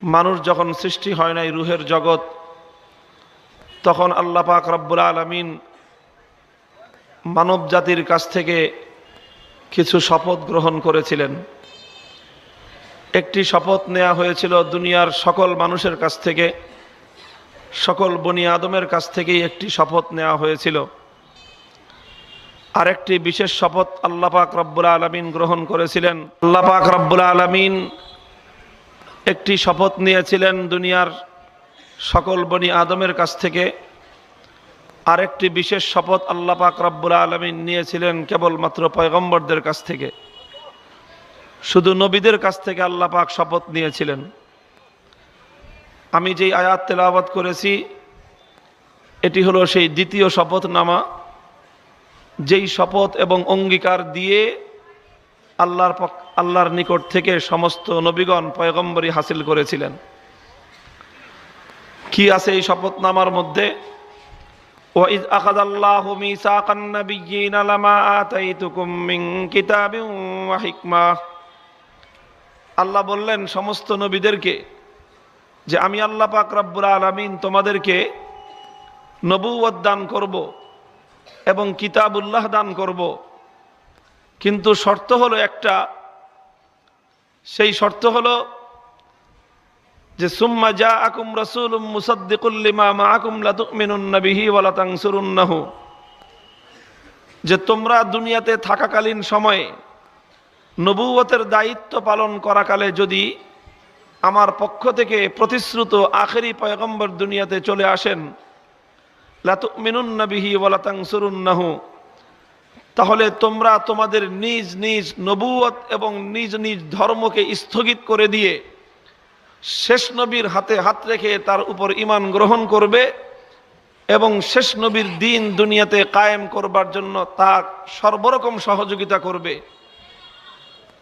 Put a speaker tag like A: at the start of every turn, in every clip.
A: মানুষ যখন সৃষ্টি হয় নাই রুহের জগৎ, তখন আল্লাহ পাক রব্বুল আলামিন মানব জাতির কাছ থেকে কিছু শপথ গ্রহণ করেছিলেন। একটি শপথ নেওয়া হয়েছিল দুনিয়ার সকল মানুষের কাছ থেকে, সকল বনি আদমের কাছ থেকেই একটি শপথ নেওয়া হয়েছিল। আরেকটি বিশেষ শপথ আল্লাহ পাক রব্বুল আলামিন গ্রহণ করেছিলেন। আল্লাহ পাক রব্বুল আলামিন একটি শপথ নিয়েছিলেন দুনিয়ার সকল বনি আদমের কাছ থেকে। আরেকটি বিশেষ শপথ আল্লাহ পাক রব্বুল আলামিন নিয়েছিলেন কেবলমাত্র পয়গম্বরদের কাছ থেকে। শুধু নবীদের কাছ থেকে আল্লাহ পাক শপথ নিয়েছিলেন। আমি যেই আয়াত তেলাওয়াত করেছি এটি হলো সেই দ্বিতীয় শপথনামা, যেই শপথ এবং অঙ্গীকার দিয়ে আল্লাহর নিকট থেকে সমস্ত নবীগণ পয়গম্বরী হাসিল করেছিলেন। কি আছে এই শপথনামার মধ্যে? وَإِذْ أَخَذَ اللَّهُ مِيثَاقَ النَّبِيِّينَ لَمَا آتَيْتُكُم مِّن كِتَابٍ وَحِكْمَةٍ। আল্লাহ বললেন সমস্ত নবীদেরকে যে আমি আল্লাহ পাক রব্বুল আলামিন তোমাদেরকে নবুয়ত দান করব এবং কিতাবুল্লাহ দান করব, কিন্তু শর্ত হলো একটা। সেই শর্ত হলো যে সুম্মা জাআকুম রাসূলুম মুসাদ্দিকুল লিমা মাআকুম লাতুমিনুন্না বিহি ওয়া লাতানসুরুন্নাহু, যে তোমরা দুনিয়াতে থাকাকালীন সময়ে নবুয়তের দায়িত্ব পালন করাকালে যদি আমার পক্ষ থেকে প্রতিশ্রুত আখেরি পয়গম্বর দুনিয়াতে চলে আসেন, লাতুমিনুন্না বিহি ওয়া লাতানসুরুন্নাহু, তাহলে তোমরা তোমাদের নিজ নিজ নবুয়ত এবং নিজ নিজ ধর্মকে স্থগিত করে দিয়ে শেষ নবীর হাতে হাত রেখে তার উপর ঈমান গ্রহণ করবে এবং শেষ নবীর দিন দুনিয়াতে কায়েম করবার জন্য তার সর্বরকম সহযোগিতা করবে।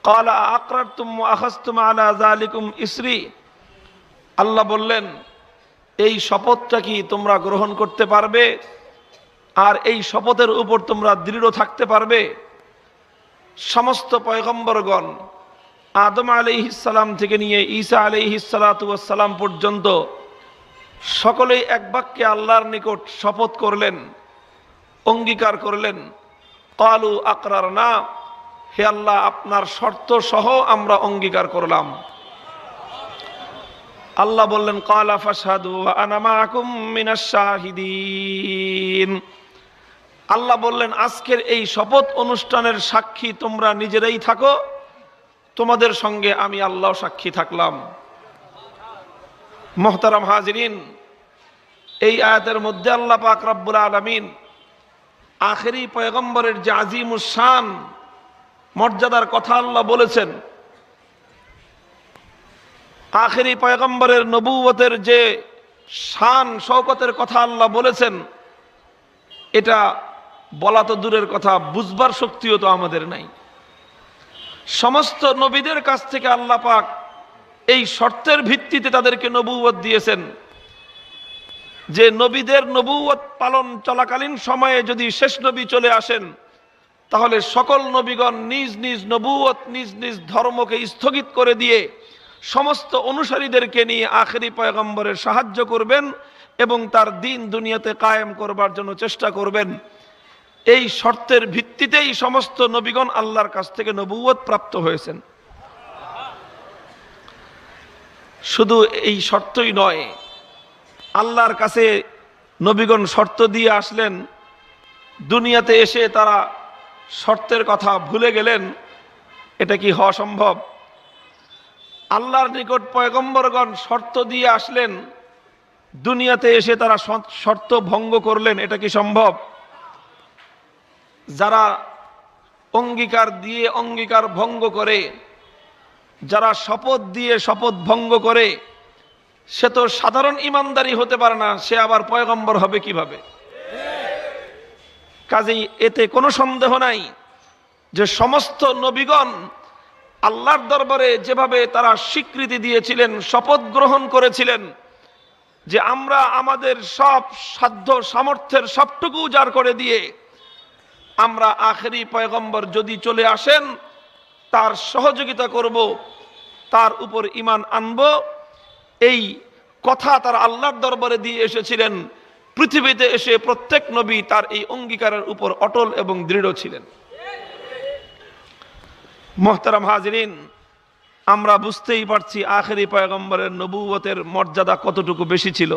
A: ক্বালা আকরারতুম ওয়া আখাযতুম আলা যালিকুম ইসরি, আল্লাহ বললেন এই শপথটা কি তোমরা গ্রহণ করতে পারবে আর এই শপথের উপর তোমরা দৃঢ় থাকতে পারবে? সমস্ত পয়গম্বরগণ আদম আলাইহিস সালাম থেকে নিয়ে ঈসা আলাইহিস সালাতু ওয়াস সালাম পর্যন্ত সকলেই এক বাক্যে আল্লাহর নিকট শপথ করলেন, অঙ্গীকার করলেন। ক্বালু আকরারনা, হে আল্লাহ আপনার শর্ত সহ আমরা অঙ্গীকার করলাম। আল্লাহ বললেন ক্বালা ফাশহাদু ওয়া আনা মাআকুম মিনাশ শাহিদিন। আল্লাহ বললেন আজকের এই শপথ অনুষ্ঠানের সাক্ষী তোমরা নিজেরাই থাকো, তোমাদের সঙ্গে আমি আল্লাহ সাক্ষী থাকলাম। মুহতারাম হাজিরিন, এই আয়াতের মধ্যে আল্লাহ পাক রব্বুল আলামিন আখেরি পয়গম্বরের যে আজিমুস শান মর্যাদার কথা আল্লাহ বলেছেন, আখেরি পয়গম্বরের নবুয়তের যে শান শওকতের কথা আল্লাহ বলেছেন, এটা বলা তো দূরের কথা, বুঝবার শক্তিও তো আমাদের নাই। সমস্ত নবীদের কাছ থেকে আল্লাহ পাক এই শর্তের ভিত্তিতে তাদেরকে নবুয়ত দিয়েছেন যে নবীদের নবুয়ত পালন চলাকালীন সময়ে যদি শেষ নবী চলে আসেন, তাহলে সকল নবীগণ নিজ নিজ নবুয়ত নিজ নিজ ধর্মকে স্থগিত করে দিয়ে সমস্ত অনুসারীদেরকে নিয়ে আখেরি পয়গম্বরের সাহায্য করবেন এবং তার দিন দুনিয়াতে কায়েম করবার জন্য চেষ্টা করবেন। এই শর্তের ভিত্তিতেই সমস্ত নবীগণ আল্লাহর কাছ থেকে নবুয়ত প্রাপ্ত হয়েছেন। শুধু এই শর্তই নয়, আল্লাহর কাছে নবীগণ শর্ত দিয়ে আসলেন, দুনিয়াতে এসে তারা শর্তের কথা ভুলে গেলেন। এটা কি হওয়া সম্ভব? আল্লাহর নিকট পয়গম্বরগণ শর্ত দিয়ে আসলেন, দুনিয়াতে এসে তারা শর্ত ভঙ্গ করলেন। এটা কি সম্ভব? যারা অঙ্গীকার দিয়ে অঙ্গীকার ভঙ্গ করে, যারা শপথ দিয়ে শপথ ভঙ্গ করে, সে তো সাধারণ ইমানদারি হতে পারে না, সে আবার পয়গম্বর হবে কিভাবে? কাজেই এতে কোনো সন্দেহ নাই যে সমস্ত নবীগণ আল্লাহর দরবারে যেভাবে তারা স্বীকৃতি দিয়েছিলেন, শপথ গ্রহণ করেছিলেন যে আমরা আমাদের সব সাধ্য সামর্থ্যের সবটুকু উজাড় করে দিয়ে আমরা আখেরি পয়গম্বর যদি চলে আসেন তার সহযোগিতা করব, তার উপর ঈমান আনব, এই কথা তারা আল্লাহর দরবারে দিয়ে এসেছিলেন। পৃথিবীতে এসে প্রত্যেক নবী তার এই অঙ্গীকারের উপর অটল এবং দৃঢ় ছিলেন। মুহতারাম হাজিরিন, আমরা বুঝতেই পারছি আখেরি পয়গম্বরের নবুয়তের মর্যাদা কতটুকু বেশি ছিল।